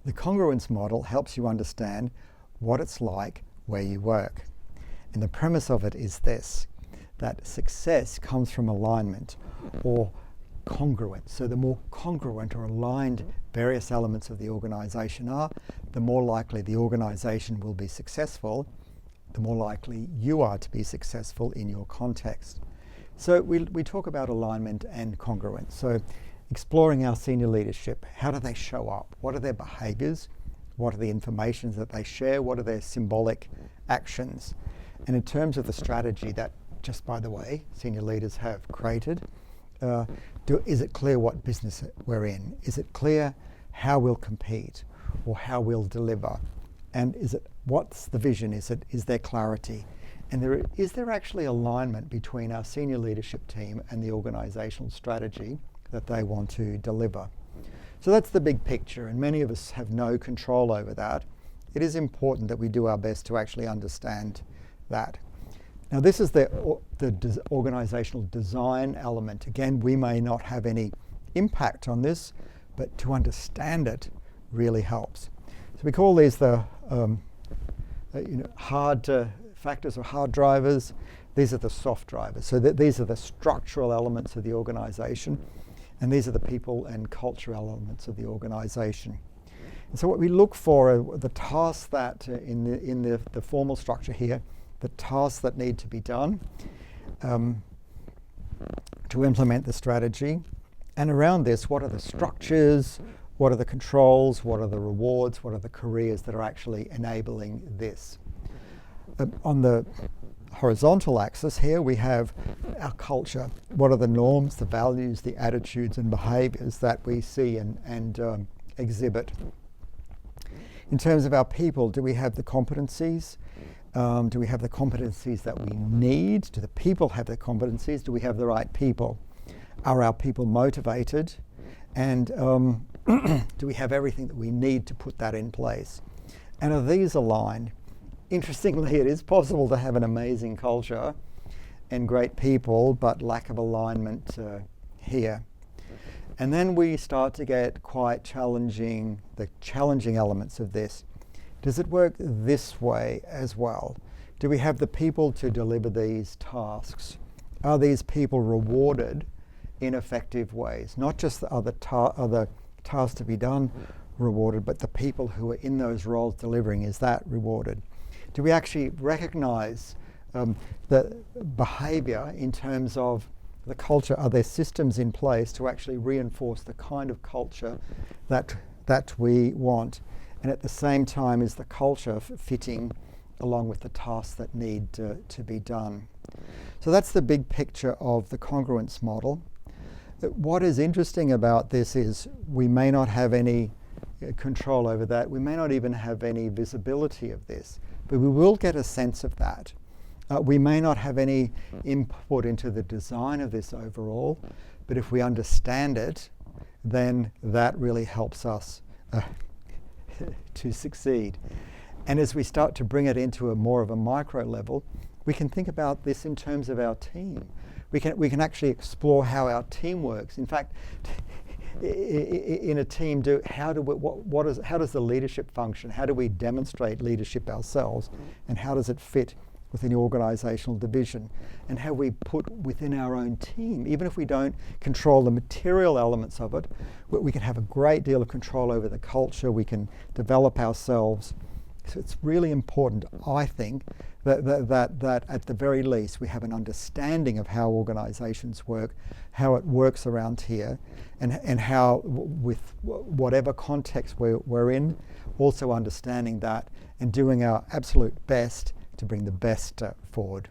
The congruence model helps you understand what it's like where you work. And the premise of it is this, that success comes from alignment or congruence. So the more congruent or aligned various elements of the organization are, the more likely the organization will be successful, the more likely you are to be successful in your context. So we talk about alignment and congruence. So exploring our senior leadership, how do they show up? What are their behaviors? What are the informations that they share? What are their symbolic actions? And in terms of the strategy that, just by the way, senior leaders have created, is it clear what business we're in? Is it clear how we'll compete or how we'll deliver? And what's the vision? Is there clarity? And is there actually alignment between our senior leadership team and the organizational strategy that they want to deliver? So that's the big picture, and many of us have no control over that. It is important that we do our best to actually understand that. Now this is the organizational design element. Again, we may not have any impact on this, but to understand it really helps. So we call these the hard factors or hard drivers. These are the soft drivers. So these are the structural elements of the organization, and these are the people and culture elements of the organization. And so what we look for are the tasks that in the formal structure here, the tasks that need to be done to implement the strategy. And around this, what are the structures, what are the controls, what are the rewards, what are the careers that are actually enabling this? On the horizontal axis here, we have our culture. What are the norms, the values, the attitudes and behaviors that we see and exhibit? In terms of our people, do we have the competencies? Do we have the competencies that we need? Do the people have the competencies? Do we have the right people? Are our people motivated? And do we have everything that we need to put that in place? And are these aligned? Interestingly, it is possible to have an amazing culture and great people, but lack of alignment here. And then we start to get quite challenging elements of this. Does it work this way as well? Do we have the people to deliver these tasks? Are these people rewarded in effective ways? Not just the other tasks to be done rewarded, but the people who are in those roles delivering, is that rewarded? Do we actually recognize the behavior in terms of the culture? Are there systems in place to actually reinforce the kind of culture that we want? And at the same time, is the culture fitting along with the tasks that need to be done? So that's the big picture of the congruence model. What is interesting about this is we may not have any control over that. We may not even have any visibility of this, but we will get a sense of that. We may not have any input into the design of this overall, but if we understand it, then that really helps us to succeed. And as we start to bring it into a more of a micro level, we can think about this in terms of our team. We can actually explore how our team works. In fact, in a team, how does the leadership function? How do we demonstrate leadership ourselves? And how does it fit within the organizational division? And how we put within our own team, even if we don't control the material elements of it, we can have a great deal of control over the culture. We can develop ourselves. So it's really important, I think, that at the very least we have an understanding of how organizations work, how it works around here, and how, with whatever context we're in, also understanding that and doing our absolute best to bring the best forward.